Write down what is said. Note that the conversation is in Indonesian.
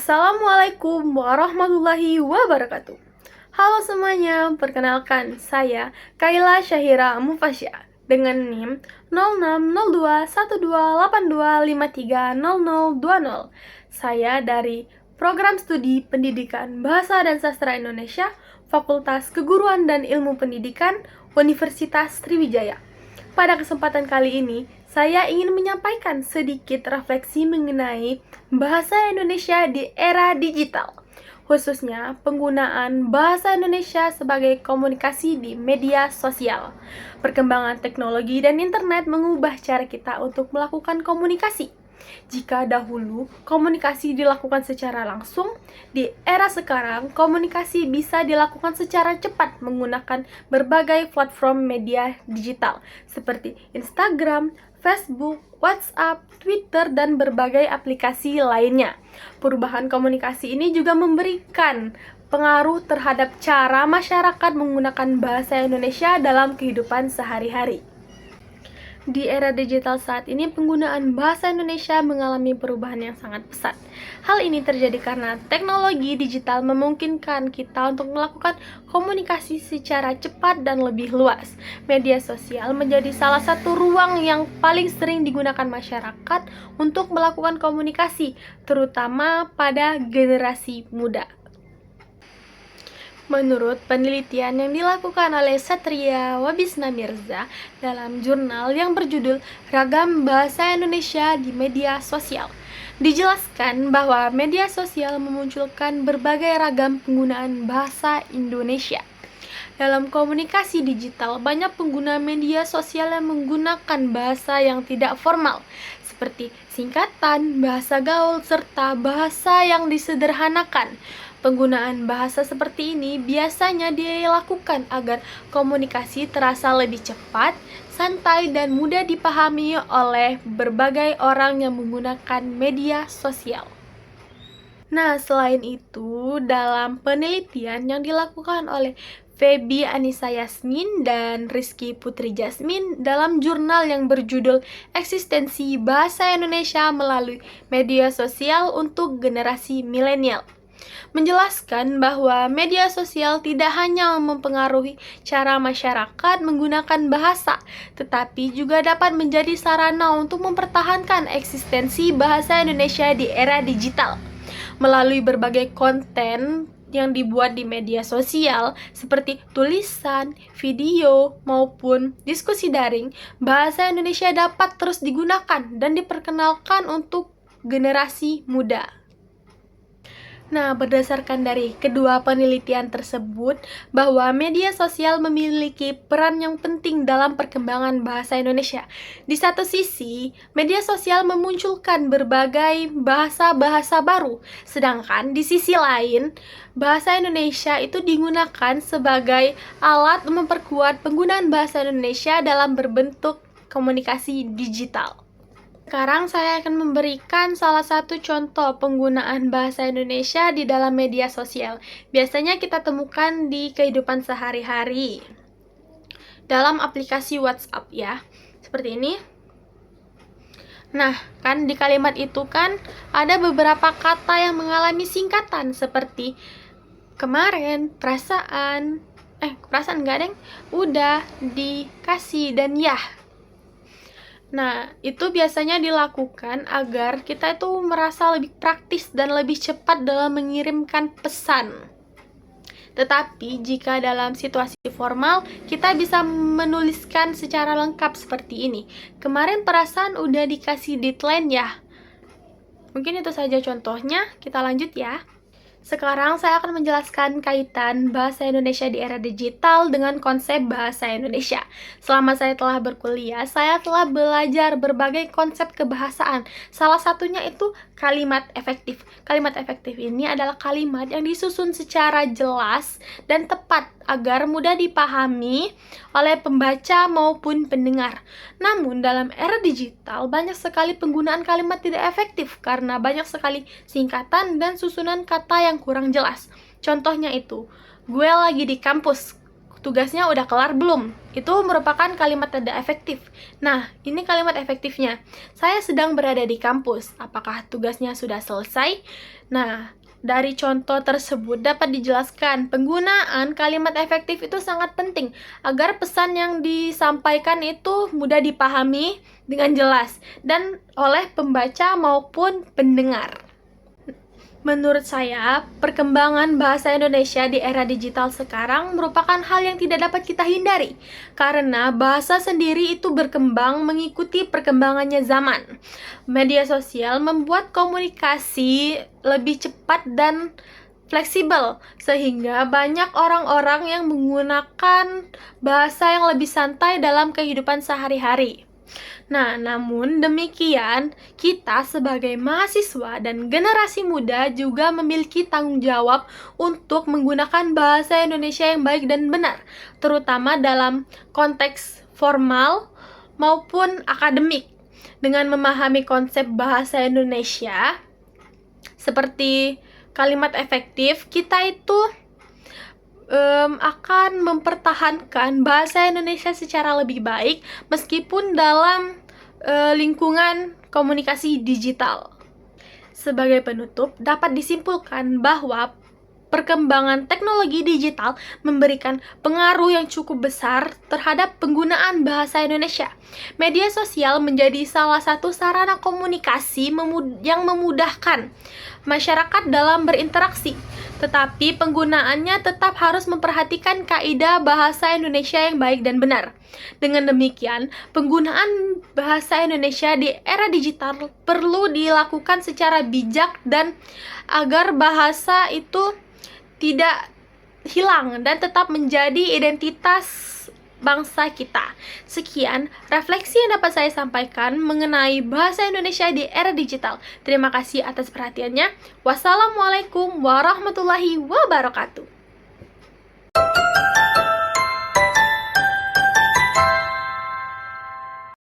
Assalamualaikum warahmatullahi wabarakatuh. Halo semuanya, perkenalkan saya Kaila Syahira Mufasya dengan NIM 06021282530020. Saya dari Program Studi Pendidikan Bahasa dan Sastra Indonesia, Fakultas Keguruan dan Ilmu Pendidikan, Universitas Sriwijaya. Pada kesempatan kali ini, saya ingin menyampaikan sedikit refleksi mengenai bahasa Indonesia di era digital, khususnya penggunaan bahasa Indonesia sebagai komunikasi di media sosial. Perkembangan teknologi dan internet mengubah cara kita untuk melakukan komunikasi. Jika dahulu komunikasi dilakukan secara langsung, di era sekarang komunikasi bisa dilakukan secara cepat menggunakan berbagai platform media digital seperti Instagram, Facebook, WhatsApp, Twitter, dan berbagai aplikasi lainnya. Perubahan komunikasi ini juga memberikan pengaruh terhadap cara masyarakat menggunakan bahasa Indonesia dalam kehidupan sehari-hari. Di era digital saat ini, penggunaan bahasa Indonesia mengalami perubahan yang sangat pesat. Hal ini terjadi karena teknologi digital memungkinkan kita untuk melakukan komunikasi secara cepat dan lebih luas. Media sosial menjadi salah satu ruang yang paling sering digunakan masyarakat untuk melakukan komunikasi, terutama pada generasi muda. Menurut penelitian yang dilakukan oleh Satria Wabisna Mirza dalam jurnal yang berjudul Ragam Bahasa Indonesia di Media Sosial, dijelaskan bahwa media sosial memunculkan berbagai ragam penggunaan bahasa Indonesia. Dalam komunikasi digital, banyak pengguna media sosial yang menggunakan bahasa yang tidak formal, seperti singkatan, bahasa gaul, serta bahasa yang disederhanakan. Penggunaan bahasa seperti ini biasanya dilakukan agar komunikasi terasa lebih cepat, santai, dan mudah dipahami oleh berbagai orang yang menggunakan media sosial. Nah, selain itu, dalam penelitian yang dilakukan oleh Feby Anissa Yasmin dan Rizky Putri Jasmine dalam jurnal yang berjudul Eksistensi Bahasa Indonesia Melalui Media Sosial untuk Generasi Milenial, menjelaskan bahwa media sosial tidak hanya mempengaruhi cara masyarakat menggunakan bahasa, tetapi juga dapat menjadi sarana untuk mempertahankan eksistensi bahasa Indonesia di era digital. Melalui berbagai konten yang dibuat di media sosial seperti tulisan, video, maupun diskusi daring, bahasa Indonesia dapat terus digunakan dan diperkenalkan untuk generasi muda. Nah, berdasarkan dari kedua penelitian tersebut, bahwa media sosial memiliki peran yang penting dalam perkembangan bahasa Indonesia. Di satu sisi, media sosial memunculkan berbagai bahasa-bahasa baru, sedangkan di sisi lain, bahasa Indonesia itu digunakan sebagai alat memperkuat penggunaan bahasa Indonesia dalam berbentuk komunikasi digital. Sekarang saya akan memberikan salah satu contoh penggunaan bahasa Indonesia di dalam media sosial. Biasanya kita temukan di kehidupan sehari-hari dalam aplikasi WhatsApp ya. Seperti ini. Nah, kan di kalimat itu kan ada beberapa kata yang mengalami singkatan seperti kemarin, perasaan enggak, Deng. Udah, dikasih, dan ya. Nah, itu biasanya dilakukan agar kita itu merasa lebih praktis dan lebih cepat dalam mengirimkan pesan. Tetapi, jika dalam situasi formal, kita bisa menuliskan secara lengkap seperti ini. Kemarin perasaan udah dikasih deadline ya. Mungkin itu saja contohnya, kita lanjut ya. Sekarang saya akan menjelaskan kaitan bahasa Indonesia di era digital dengan konsep bahasa Indonesia. Selama saya telah berkuliah, saya telah belajar berbagai konsep kebahasaan. Salah satunya itu kalimat efektif. Kalimat efektif ini adalah kalimat yang disusun secara jelas dan tepat agar mudah dipahami oleh pembaca maupun pendengar. Namun, dalam era digital, banyak sekali penggunaan kalimat tidak efektif karena banyak sekali singkatan dan susunan kata yang kurang jelas. Contohnya itu, gue lagi di kampus. tugasnya udah kelar belum? Itu merupakan kalimat tanda efektif. Nah, ini kalimat efektifnya. Saya sedang berada di kampus. Apakah tugasnya sudah selesai? Nah, dari contoh tersebut dapat dijelaskan penggunaan kalimat efektif itu sangat penting agar pesan yang disampaikan itu mudah dipahami dengan jelas dan oleh pembaca maupun pendengar. Menurut saya, perkembangan bahasa Indonesia di era digital sekarang merupakan hal yang tidak dapat kita hindari, karena bahasa sendiri itu berkembang mengikuti perkembangannya zaman. Media sosial membuat komunikasi lebih cepat dan fleksibel, sehingga banyak orang-orang yang menggunakan bahasa yang lebih santai dalam kehidupan sehari-hari. Nah, namun demikian, kita sebagai mahasiswa dan generasi muda juga memiliki tanggung jawab untuk menggunakan bahasa Indonesia yang baik dan benar, terutama dalam konteks formal maupun akademik. Dengan memahami konsep bahasa Indonesia, seperti kalimat efektif, kita itu akan mempertahankan bahasa Indonesia secara lebih baik meskipun dalam lingkungan komunikasi digital. Sebagai penutup, dapat disimpulkan bahwa perkembangan teknologi digital memberikan pengaruh yang cukup besar terhadap penggunaan bahasa Indonesia. Media sosial menjadi salah satu sarana komunikasi yang memudahkan masyarakat dalam berinteraksi, tetapi penggunaannya tetap harus memperhatikan kaidah bahasa Indonesia yang baik dan benar. Dengan demikian, penggunaan bahasa Indonesia di era digital perlu dilakukan secara bijak dan agar bahasa itu tidak hilang dan tetap menjadi identitas bangsa kita. Sekian refleksi yang dapat saya sampaikan mengenai bahasa Indonesia di era digital. Terima kasih atas perhatiannya. Wassalamualaikum warahmatullahi wabarakatuh.